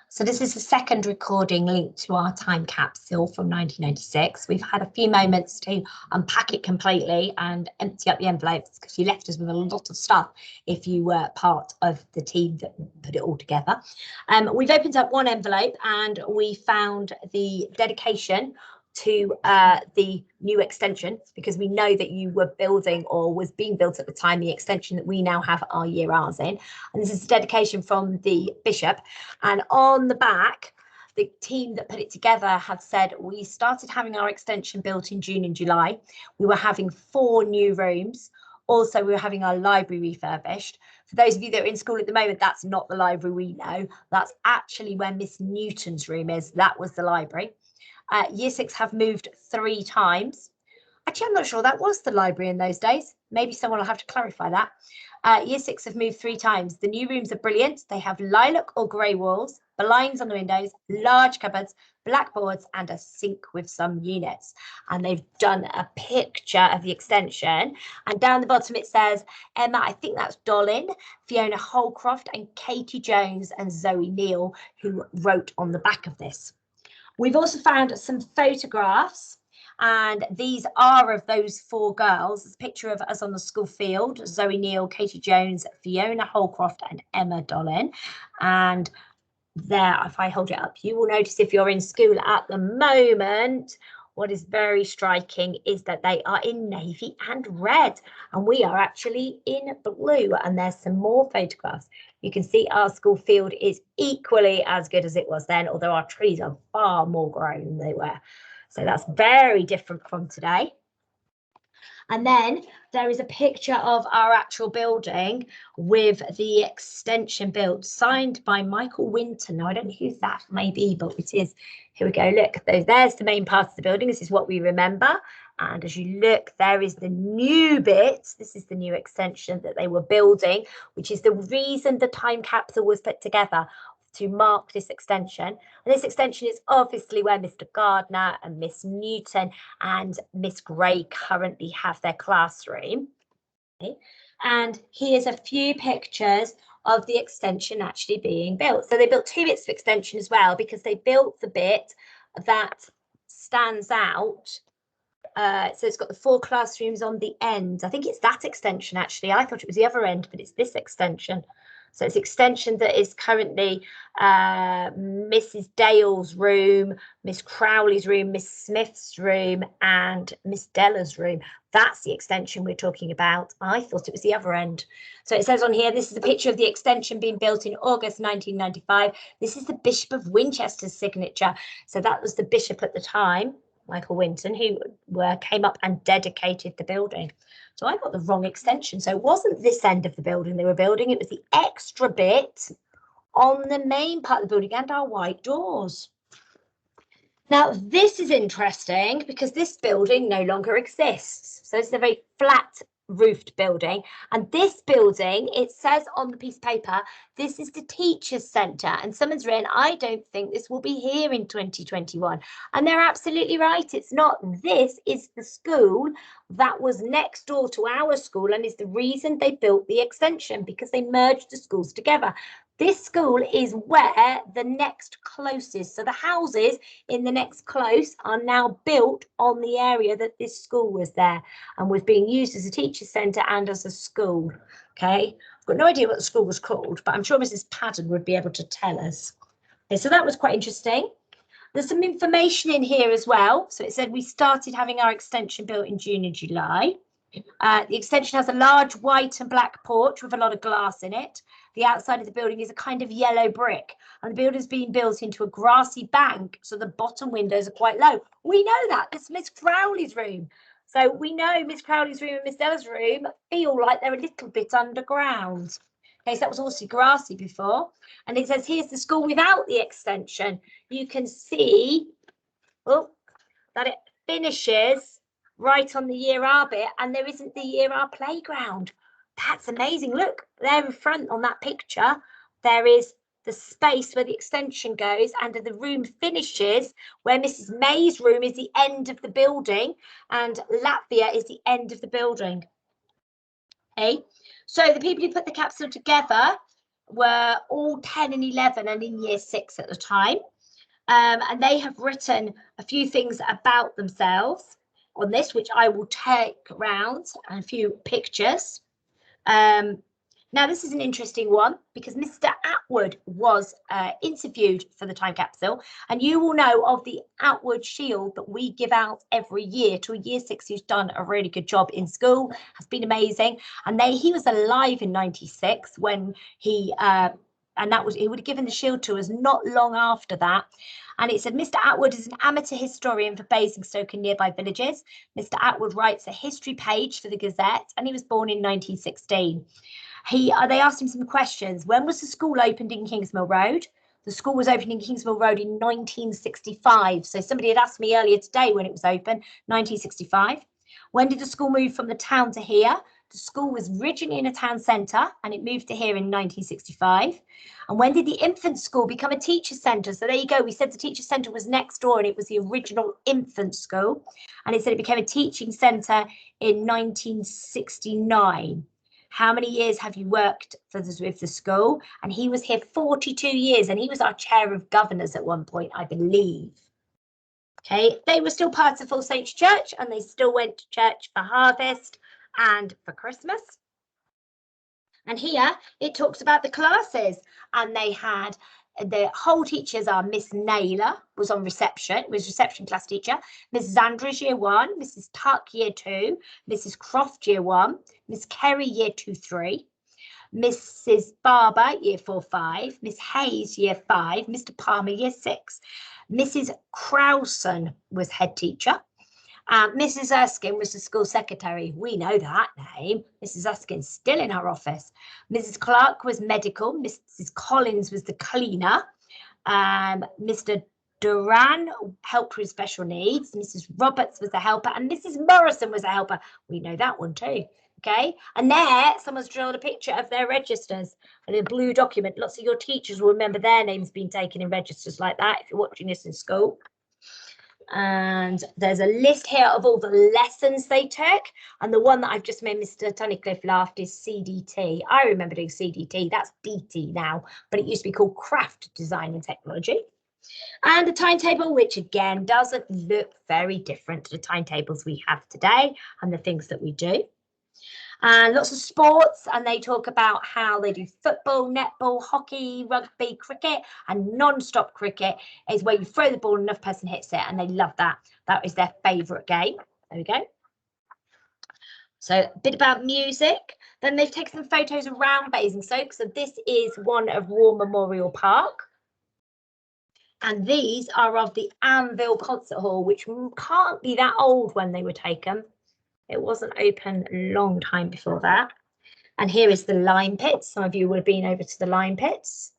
So this is the second recording linked to our time capsule from 1996. We've had a few moments to unpack it completely and empty up the envelopes because you left us with a lot of stuff if you were part of the team that put it all together. We've opened up one envelope and we found the dedication to the new extension, because we know that you were building or was being built at the time the extension that we now have our year R's in. And this is a dedication from the bishop. And on the back, the team that put it together have said we started having our extension built in June and July. We were having 4 new rooms. Also, we were having our library refurbished. For those of you that are in school at the moment, that's not the library we know. That's actually where Miss Newton's room is. That was the library. Year 6 have moved 3 times. Actually, I'm not sure that was the library in those days. Maybe someone will have to clarify that. Year 6 have moved 3 times. The new rooms are brilliant. They have lilac or grey walls, blinds on the windows, large cupboards, blackboards, and a sink with some units. And they've done a picture of the extension. And down the bottom it says, Emma, I think that's Dolin, Fiona Holcroft, and Katie Jones and Zoe Neal, who wrote on the back of this. We've also found some photographs, and these are of those 4 girls. It's a picture of us on the school field: Zoe Neal, Katie Jones, Fiona Holcroft, and Emma Dolan. And there, if I hold it up, you will notice if you're in school at the moment, what is very striking is that they are in navy and red, and we are actually in blue. And there's some more photographs. You can see our school field is equally as good as it was then, although our trees are far more grown than they were. So that's very different from today. And then there is a picture of our actual building with the extension built, signed by Michael Winton. Now, I don't know who that may be, but it is. Here we go. Look, there's the main part of the building. This is what we remember. And as you look, there is the new bit. This is the new extension that they were building, which is the reason the time capsule was put together, to mark this extension. And this extension is obviously where Mr. Gardner and Miss Newton and Miss Gray currently have their classroom. Okay. And here's a few pictures of the extension actually being built. So they built 2 bits of extension as well, because they built the bit that stands out. So it's got the 4 classrooms on the end. I think it's that extension, actually. I thought it was the other end, but it's this extension. So it's extension that is currently Mrs. Dale's room, Miss Crowley's room, Miss Smith's room, and Miss Della's room. That's the extension we're talking about. I thought it was the other end. So it says on here, this is a picture of the extension being built in August 1995. This is the Bishop of Winchester's signature. So that was the bishop at the time, Michael Winton, who came up and dedicated the building. So I got the wrong extension. So it wasn't this end of the building they were building. It was the extra bit on the main part of the building and our white doors. Now, this is interesting because this building no longer exists. So it's a very flat roofed building, and this building, it says on the piece of paper, this is the teachers' centre, and someone's written, I don't think this will be here in 2021, and they're absolutely right. It's not. This is the school that was next door to our school and is the reason they built the extension, because they merged the schools together. This school is where the next closest, so the houses in the next close are now built on the area that this school was there and was being used as a teacher centre and as a school. Okay, I've got no idea what the school was called, but I'm sure Mrs. Padden would be able to tell us. Okay, so that was quite interesting. There's some information in here as well. So it said we started having our extension built in June and July. The extension has a large white and black porch with a lot of glass in it. The outside of the building is a kind of yellow brick, and the building's been built into a grassy bank, so the bottom windows are quite low. We know that. It's Miss Crowley's room. So we know Miss Crowley's room and Miss Della's room feel like they're a little bit underground. Okay, so that was also grassy before. And it says here's the school without the extension. You can see that it finishes right on the Year R bit, and there isn't the Year R playground. That's amazing. Look, there in front on that picture, there is the space where the extension goes, and the room finishes where Mrs. May's room is the end of the building, and Latvia is the end of the building. Okay, so the people who put the capsule together were all 10 and 11 and in year 6 at the time. And they have written a few things about themselves on this, which I will take around, and a few pictures. Now, this is an interesting one because Mr. Atwood was interviewed for the time capsule, and you will know of the Atwood Shield that we give out every year to a year 6 who's done a really good job in school, has been amazing. And he was alive in 96 when he would have given the shield to us not long after that. And it said, Mr. Atwood is an amateur historian for Basingstoke and nearby villages. Mr. Atwood writes a history page for the Gazette, and he was born in 1916. They asked him some questions. When was the school opened in Kingsmill Road? The school was opened in Kingsmill Road in 1965. So somebody had asked me earlier today when it was open, 1965. When did the school move from the town to here? The school was originally in a town centre and it moved to here in 1965. And when did the infant school become a teacher centre? So there you go. We said the teacher centre was next door and it was the original infant school. And it said it became a teaching centre in 1969. How many years have you worked with the school? And he was here 42 years and he was our chair of governors at one point, I believe. Okay, they were still part of All Saints Church and they still went to church for harvest and for Christmas. And here it talks about the classes, and they had the whole teachers are Miss Naylor was on reception, was reception class teacher, Mrs. Andrews year 1, Mrs. Tuck year 2, Mrs. Croft year 1, Miss Kerry year 2-3, Mrs. Barber year 4-5, Miss Hayes year 5, Mr. Palmer year 6, Mrs. Crowson was head teacher. Mrs. Erskine was the school secretary. We know that name. Mrs. Erskine's still in her office. Mrs. Clark was medical. Mrs. Collins was the cleaner. Mr. Duran helped with special needs. Mrs. Roberts was a helper. And Mrs. Morrison was a helper. We know that one too. Okay. And there, someone's drawn a picture of their registers and a blue document. Lots of your teachers will remember their names being taken in registers like that if you're watching this in school. And there's a list here of all the lessons they took, and the one that I've just made Mr. Tunnicliffe laughed is CDT. I remember doing CDT, that's DT now, but it used to be called Craft Design and Technology. And the timetable, which again doesn't look very different to the timetables we have today and the things that we do. And lots of sports, and they talk about how they do football, netball, hockey, rugby, cricket, and non-stop cricket is where you throw the ball and another person hits it, and they love that. That is their favourite game. There we go. So a bit about music. Then they've taken some photos around Basingstoke. So this is one of War Memorial Park. And these are of the Anvil Concert Hall, which can't be that old when they were taken. It wasn't open a long time before that. And here is the Lime Pits. Some of you would have been over to the Lime Pits.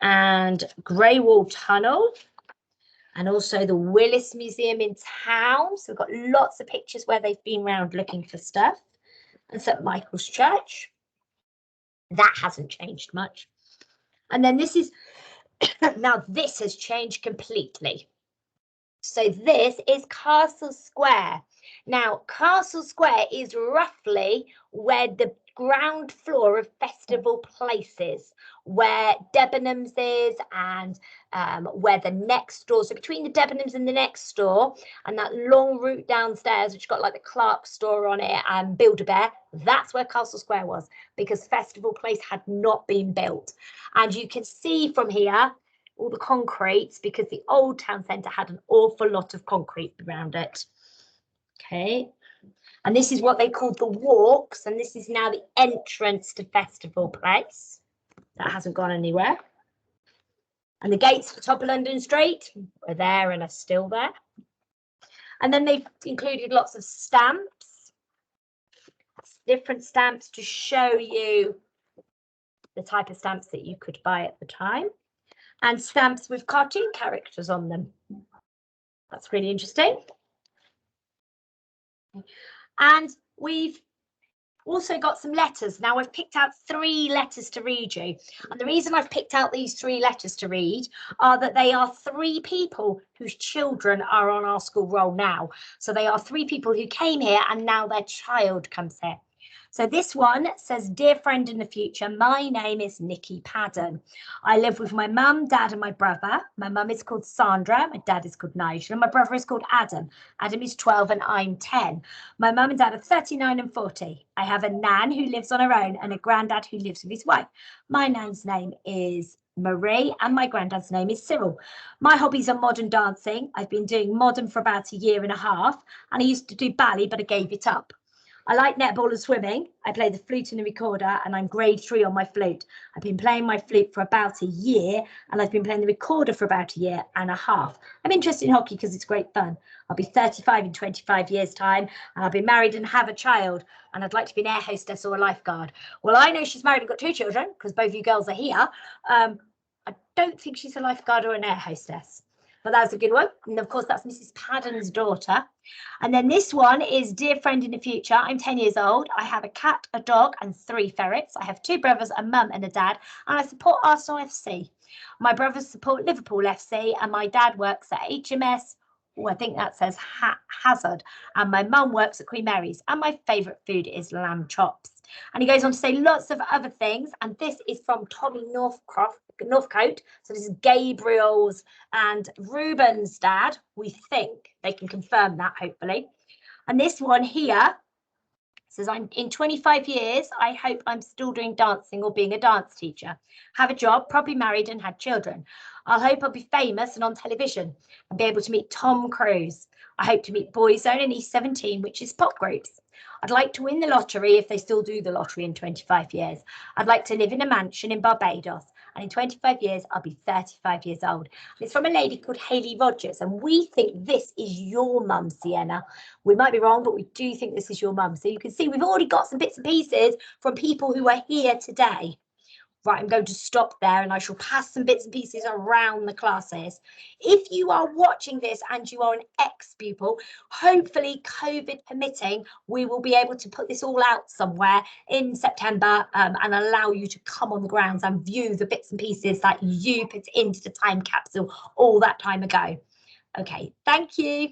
And Greywall Tunnel. And also the Willis Museum in town. So we've got lots of pictures where they've been around looking for stuff. And St. Michael's Church. That hasn't changed much. And then this is, now this has changed completely. So this is Castle Square. Now, Castle Square is roughly where the ground floor of Festival Place is, where Debenhams is, and where the next door. So between the Debenhams and the next door, and that long route downstairs, which got like the Clark store on it and Build-A-Bear, that's where Castle Square was, because Festival Place had not been built. And you can see from here all the concrete, because the old town centre had an awful lot of concrete around it. Okay, and this is what they called the walks, and this is now the entrance to Festival Place. That hasn't gone anywhere. And the gates at the top of London Street are there and are still there. And then they've included lots of stamps, different stamps to show you the type of stamps that you could buy at the time. And stamps with cartoon characters on them. That's really interesting. And we've also got some letters. Now I've picked out 3 letters to read you. And the reason I've picked out these 3 letters to read are that they are 3 people whose children are on our school roll now. So they are 3 people who came here and now their child comes here. So this one says, dear friend in the future, my name is Nikki Padden. I live with my mum, dad and my brother. My mum is called Sandra, my dad is called Nigel, and my brother is called Adam. Adam is 12 and I'm 10. My mum and dad are 39 and 40. I have a nan who lives on her own and a granddad who lives with his wife. My nan's name is Marie and my granddad's name is Cyril. My hobbies are modern dancing. I've been doing modern for about a year and a half, and I used to do ballet, but I gave it up. I like netball and swimming. I play the flute and the recorder, and I'm grade 3 on my flute. I've been playing my flute for about a year, and I've been playing the recorder for about a year and a half. I'm interested in hockey because it's great fun. I'll be 35 in 25 years' time, and I'll be married and have a child, and I'd like to be an air hostess or a lifeguard. Well, I know she's married and got 2 children because both you girls are here. I don't think she's a lifeguard or an air hostess. But that's a good one. And of course, that's Mrs. Padden's daughter. And then this one is, dear friend in the future, I'm 10 years old. I have a cat, a dog, and 3 ferrets. I have 2 brothers, a mum and a dad, and I support Arsenal FC. My brothers support Liverpool FC, and my dad works at HMS. Oh, I think that says Hazard. And my mum works at Queen Mary's. And my favourite food is lamb chops. And he goes on to say lots of other things. And this is from Tommy Northcote. So this is Gabriel's and Ruben's dad. We think they can confirm that, hopefully. And this one here says, I'm in 25 years. I hope I'm still doing dancing or being a dance teacher. Have a job, probably married and had children. I hope I'll be famous and on television and be able to meet Tom Cruise. I hope to meet Boyzone and E17, which is pop groups. I'd like to win the lottery if they still do the lottery in 25 years. I'd like to live in a mansion in Barbados. And in 25 years, I'll be 35 years old. And it's from a lady called Hayley Rogers. And we think this is your mum, Sienna. We might be wrong, but we do think this is your mum. So you can see we've already got some bits and pieces from people who are here today. Right, I'm going to stop there and I shall pass some bits and pieces around the classes. If you are watching this and you are an ex-pupil, hopefully COVID permitting, we will be able to put this all out somewhere in September and allow you to come on the grounds and view the bits and pieces that you put into the time capsule all that time ago. Okay, thank you.